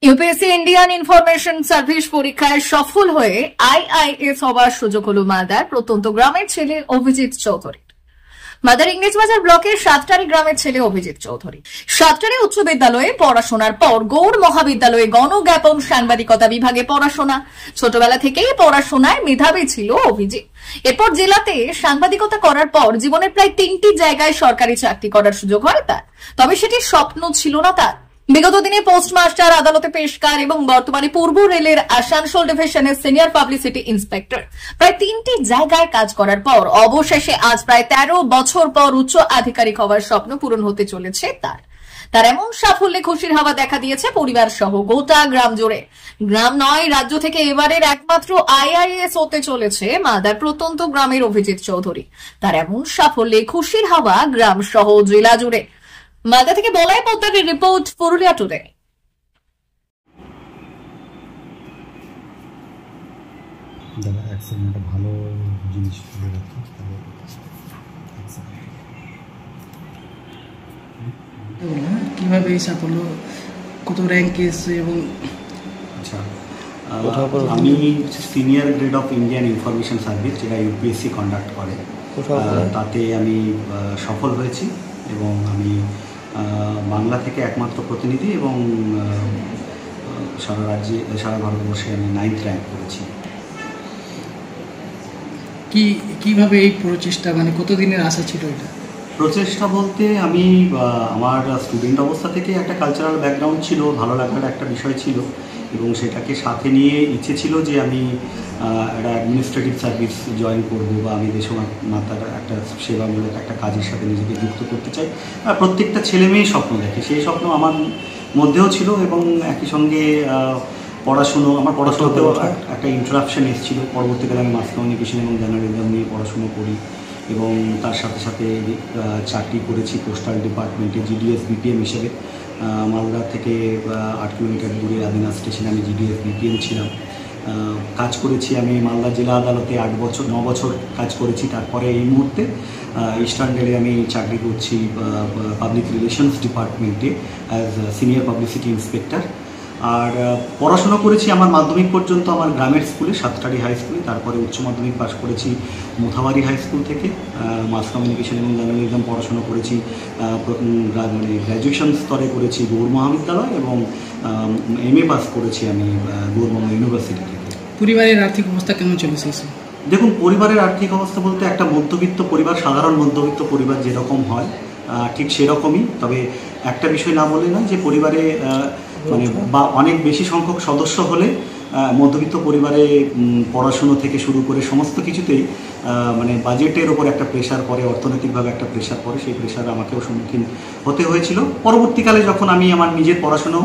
UPSC Indian information service পরীক্ষায় সফল হয়ে আইআইএস হওয়ার সুযোগ হল মালদার প্রত্যন্ত গ্রামের ছেলে অভিজিৎ চৌধুরী। মালদার ইংরেজবাজার ব্লকের সাতটারি গ্রামের ছেলে অভিজিৎ চৌধুরী সাতটারি উচ্চ বিদ্যালয়ে পড়াশোনার পর গৌড় মহাবিদ্যালয়ে গণজ্ঞাপন সাংবাদিকতা বিভাগে পড়াশোনা। ছোটবেলা থেকেই পড়াশোনায় মেধাবী ছিল অভিজিৎ। এরপর জেলাতে সাংবাদিকতা করার পর জীবনের প্রায় 3টি জায়গায় সরকারি চাকরি করার সুযোগ হয় তার, তবে সেটি স্বপ্ন ছিল না তার। বিগত দিনে পোস্টমাস্টার, আদালতে পেশকার এবং বর্তমানে পূর্ব রেলের আসানসোল ডিভিশনের সিনিয়র পাবলিসিটি ইন্সপেক্টর প্রায় 3টি জায়গায় কাজ করার পর অবশেষে আজ প্রায় 13 বছর পর উচ্চ আধিকারিক হওয়ার স্বপ্ন পূরণ হতে চলেছে তার এমন সাফল্যে খুশির হাওয়া দেখা দিয়েছে পরিবার সহ গোটা গ্রাম জুড়ে। গ্রাম নয়, রাজ্য থেকে এবারের একমাত্র আইআইএস হতে চলেছে মালদার প্রত্যন্ত গ্রামের অভিজিৎ চৌধুরী। তার এমন সাফল্যে খুশির হাওয়া গ্রাম সহ জেলা জুড়ে। মালদা থেকে বলাই পোদ্দারের রিপোর্ট, পুরুলিয়া টুডে। ভালো জিনিস কিভাবে এই সাফল্য, কত র্যাঙ্ক এসছে এবং আচ্ছা, আমি senior grade of Indian information service, যেটা ইউপিএসসি কন্ডাক্ট করে, তাতে আমি সফল হয়েছি এবং আমি বাংলা থেকে একমাত্র প্রতিনিধি এবং সারা রাজ্যে, সারা ভারতবর্ষে আমি 9th র্যাঙ্ক করেছি। কিভাবে এই প্রচেষ্টা, মানে কতদিনের আশা ছিল এটা? প্রচেষ্টা বলতে আমি আমার স্টুডেন্ট অবস্থা থেকে একটা কালচারাল ব্যাকগ্রাউন্ড ছিল, ভালো লাগার একটা বিষয় ছিল এবং সেটাকে সাথে নিয়ে ইচ্ছে ছিল যে আমি একটা অ্যাডমিনিস্ট্রেটিভ সার্ভিস জয়েন করব বা আমি দেশমাতার একটা সেবামূলক একটা কাজের সাথে নিজেকে যুক্ত করতে চাই। আর প্রত্যেকটা ছেলে মেয়েই স্বপ্ন দেখে, সেই স্বপ্ন আমার মধ্যেও ছিল এবং একই সঙ্গে আমার পড়াশোনাতেও একটা ইন্টারাপশন এসেছিল। পরবর্তীকালে আমি মাস কমিউনিকেশন এবং জার্নালিজম নিয়ে পড়াশুনো করি এবং তার সাথে সাথে চাকরি করেছি পোস্টাল ডিপার্টমেন্টে জিডিএস বিপিএম হিসেবে। মালদা থেকে 8 কিলোমিটার দূরে আদিনা স্টেশনে আমি জিডিএস বিপিএম ছিলাম। কাজ করেছি আমি মালদা জেলা আদালতে 9 বছর কাজ করেছি। তারপরে এই মুহূর্তে ইস্টার্ন রেলে আমি চাকরি করছি পাবলিক রিলেশনস ডিপার্টমেন্টে অ্যাজ সিনিয়র পাবলিসিটি ইন্সপেক্টর। আর পড়াশোনা করেছি আমার মাধ্যমিক পর্যন্ত আমার গ্রামের স্কুলে, সাতটারি হাই স্কুলে। তারপরে উচ্চ মাধ্যমিক পাশ করেছি মোথাবাড়ি হাই স্কুল থেকে। মাস কমিউনিকেশন এবং জার্নালিজম পড়াশোনা করেছি, মানে গ্র্যাজুয়েশন স্তরে করেছি গৌড় মহাবিদ্যালয় এবং এমএ পাস করেছি আমি গৌড়বঙ্গ ইউনিভার্সিটি থেকে। পরিবারের আর্থিক অবস্থা কেমন চলেছে? দেখুন, পরিবারের আর্থিক অবস্থা বলতে একটা মধ্যবিত্ত পরিবার, সাধারণ মধ্যবিত্ত পরিবার যেরকম হয় ঠিক সেরকমই। তবে একটা বিষয় না বলে নয় যে পরিবারে মানে বা অনেক বেশি সংখ্যক সদস্য হলে মধ্যবিত্ত পরিবারে পড়াশুনো থেকে শুরু করে সমস্ত কিছুতেই মানে বাজেটের ওপর একটা প্রেশার পড়ে, অর্থনৈতিকভাবে একটা প্রেশার পড়ে। সেই প্রেশার আমাকেও সম্মুখীন হতে হয়েছিল। পরবর্তীকালে যখন আমি আমার নিজের পড়াশুনো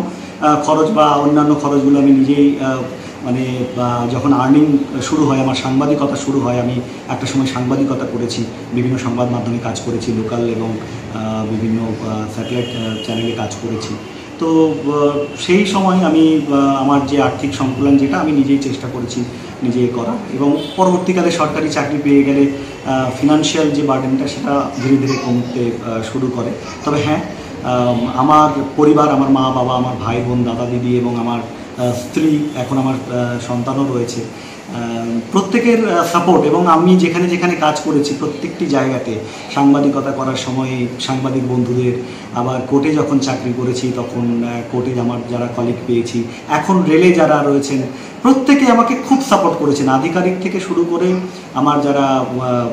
খরচ বা অন্যান্য খরচগুলো আমি নিজেই মানে যখন আর্নিং শুরু হয়, আমার সাংবাদিকতা শুরু হয়, আমি একটা সময় সাংবাদিকতা করেছি, বিভিন্ন সংবাদ মাধ্যমে কাজ করেছি, লোকাল এবং বিভিন্ন স্যাটেলাইট চ্যানেলে কাজ করেছি। তো সেই সময় আমি আমার যে আর্থিক সংকুলন, যেটা আমি নিজেই চেষ্টা করেছি নিজে করা, এবং পরবর্তীকালে সরকারি চাকরি পেয়ে গেলে ফিনান্সিয়াল যে বার্ডেনটা সেটা ধীরে ধীরে কমতে শুরু করে। তবে হ্যাঁ, আমার পরিবার, আমার মা বাবা, আমার ভাই বোন, দাদা দিদি এবং আমার স্ত্রী, এখন আমার সন্তানও রয়েছে, প্রত্যেকের সাপোর্ট এবং আমি যেখানে যেখানে কাজ করেছি প্রত্যেকটি জায়গাতে সাংবাদিকতা করার সময় সাংবাদিক বন্ধুদের, আবার কোর্টে যখন চাকরি করেছি তখন কোর্টে আমার যারা কলিগ পেয়েছি, এখন রেলে যারা রয়েছেন, প্রত্যেকে আমাকে খুব সাপোর্ট করেছেন, আধিকারিক থেকে শুরু করে আমার যারা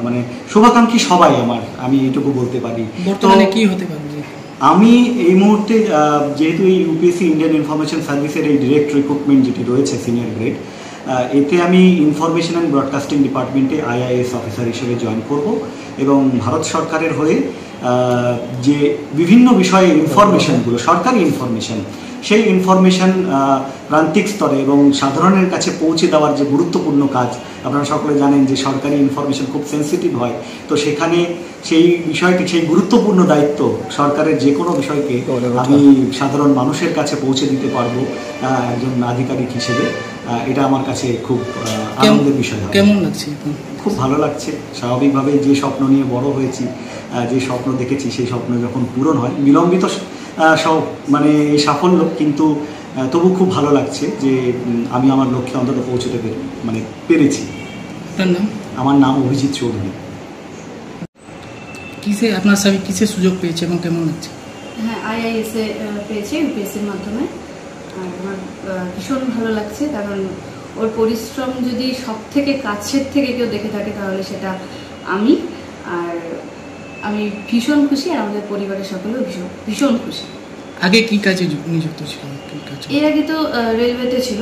মানে শুভাকাঙ্ক্ষী সবাই আমার, আমি এইটুকু বলতে পারি। বর্তমানে কি হতে পারে? আমি এই মুহূর্তে যেহেতু এই ইউপিএসসি ইন্ডিয়ান ইনফরমেশন সার্ভিসের এই ডিরেক্ট রিক্রুটমেন্ট যেটি রয়েছে সিনিয়র গ্রেড, এতে আমি ইনফরমেশন অ্যান্ড ব্রডকাস্টিং ডিপার্টমেন্টে আইআইএস অফিসার হিসেবে জয়েন করব এবং ভারত সরকারের হয়ে যে বিভিন্ন বিষয়ে ইনফরমেশনগুলো, সরকারি ইনফরমেশন, সেই ইনফরমেশন প্রান্তিক স্তরে এবং সাধারণের কাছে পৌঁছে দেওয়ার যে গুরুত্বপূর্ণ কাজ, আপনারা সকলে জানেন যে সরকারি ইনফরমেশন খুব সেন্সিটিভ হয়। তো সেখানে সেই বিষয়টি, সেই গুরুত্বপূর্ণ দায়িত্ব, সরকারের যে কোনো বিষয়কে আমি সাধারণ মানুষের কাছে পৌঁছে দিতে পারবো একজন আধিকারিক হিসেবে, এটা আমার কাছে খুব আনন্দের বিষয়। কেমন লাগছে? খুব ভালো লাগছে। স্বাভাবিকভাবে যে স্বপ্ন নিয়ে বড় হয়েছি, যে স্বপ্ন দেখেছি, সেই স্বপ্ন যখন পূরণ হয়, বিলম্বিত মানে এই সাফল্য, কিন্তু তবু খুব ভালো লাগছে যে আমি আমার লক্ষ্যে অন্তত পৌঁছতে পেরেছি। আপনার নাম? আমার নাম অভিজিৎ চৌধুরী। আপনার স্বামী কিসের সুযোগ পেয়েছে এবং কেমন লাগছে? হ্যাঁ, আইআইএসে পেয়েছে ইউপিএসসির মাধ্যমে। আর আমার ভীষণ ভালো লাগছে, কারণ ওর পরিশ্রম যদি সব থেকে কাছের থেকে কেউ দেখে থাকে তাহলে সেটা আমি। আর আমি ভীষণ খুশি, আর আমাদের পরিবারের সকলেও ভীষণ ভীষণ খুশি। আগে কি কাজে নিযুক্ত ছিল? এর আগে তো রেলওয়েতে ছিল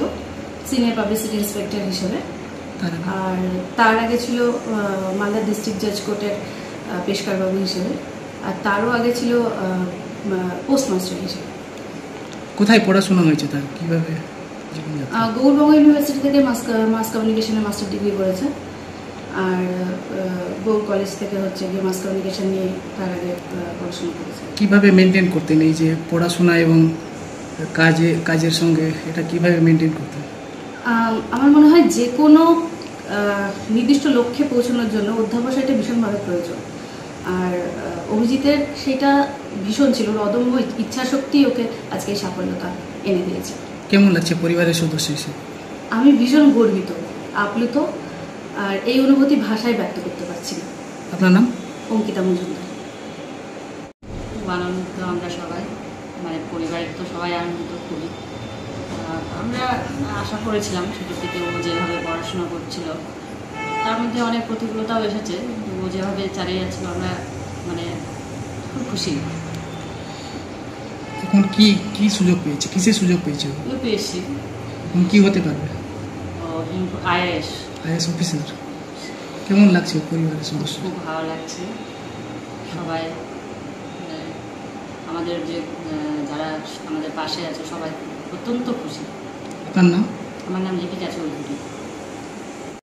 সিনিয়র পাবলিসিটি ইন্সপেক্টর হিসেবে, আর তার আগে ছিল মালদা ডিস্ট্রিক্ট জাজ কোর্টের পেশকারবাবু হিসেবে, আর তারও আগে ছিল পোস্টমাস্টার হিসেবে। কোথায় পড়াশোনা হয়েছে তার, কিভাবে? গৌরবঙ্গ ইউনিভার্সিটি থেকে মাস কমিউনিকেশনে মাস্টার ডিগ্রি করেছে, আর গৌর কলেজ থেকে হচ্ছে গিয়ে মাস কমিউনিকেশন নিয়ে তার আগে পড়াশোনা করেছে। কিভাবে মেনটেন করতেন এই যে পড়াশোনা এবং কাজের সঙ্গে, এটা কিভাবে মেনটেন করতেন? আমার মনে হয় যে কোনো নির্দিষ্ট লক্ষ্যে পৌঁছানোর জন্য অধ্যাবসায়টা ভীষণভাবে প্রয়োজন। আর অভিজিতের সেটা ভীষণ ছিল, ওর অদম্য ইচ্ছাশক্তি ওকে আজকে এই সাফল্যতা এনে দিয়েছে। কেমন লাগছে পরিবারের সদস্য হিসেবে? আমি ভীষণ গর্বিত, আপ্লুত, আর এই অনুভূতি ভাষায় ব্যক্ত করতে পারছি না। আপনার নাম? অঙ্কিতা মজুমদার। খুব আনন্দিত আমরা সবাই, পরিবারের তো সবাই আনন্দিত খুবই। আমরা আশা করেছিলাম ছোটোর থেকে ও যেভাবে পড়াশোনা করছিল তার মধ্যে অনেক প্রতিকূলতাও এসেছে, ও যেভাবে চালিয়ে যাচ্ছিল আমরা খুব খুশি। এখন কি সুযোগ পেয়েছে, কিসের সুযোগ পেয়েছে? ইউপিএসসি। এখন কি হতে পারবে? IAS officer. কেমন লাগছে পরিবারের সদস্য? খুব ভালো লাগছে। সবাই আমাদের যারা আমাদের পাশে আছে সবাই অত্যন্ত খুশি। আপনার নাম? আমার নাম লিপিকা চৌধুরী।